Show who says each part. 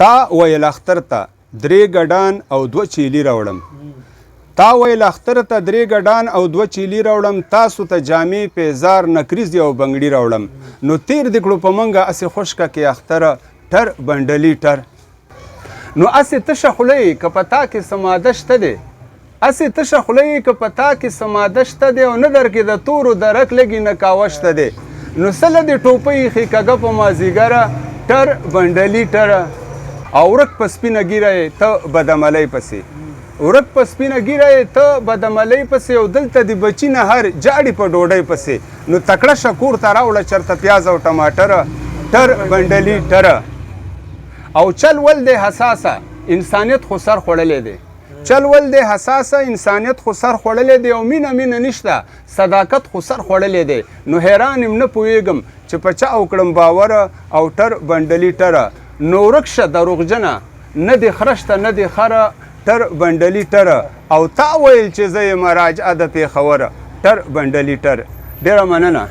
Speaker 1: تا ویل اختر ته 3 ګډان او 2 چیلي راوړم. تا ویل اختر ته 3 ګډان او 2 چیلي راوړم، تاسو ته جامې پیزار نکریز او بنګړي راوړم. نو تیر د کړو په منګه اسې خوشکه کې اختره ټر بنډلي ټر. نو اسې تشه خولۍ که په تا کې سماده شته دی، اسې تشه خولۍ که په تا کې سماده شته دی او نه در کې د تورو درک لږې نکاوه شته دی. نو سله د ټوپۍ ښې کږه په مازدیګره ټر بنډلي ټره. او ورک په سپینه ګیره یې ته بدعملۍ پسې، ورک په سپینه ګیره یې ته بدعملۍ پسې، او دلته د بچي نه هر جاړي په ډوډۍ پسې. نو تکړه شکور ته راوړه چرته پیاز او ټماټره ټر بنډلي ټره. او چل ول دی حساسه انسانیت خو سر خوړلی دی، چل ول دی حساسه انسانیت خو سر خوړلی دی، او مینه نشته صداقت خو سر خوړلی دی. نو حیران یم نه پوهېږم چې په چا وکړم باوره او ټر بنډلي ټره. نو ورک شه دروغجنه نه دې خره شته نه دې خره ټر بنډلي ټره. او تا ویل چې زه یم راجعه د پېښوره ټر بنډلي ټر. ډېره مننه.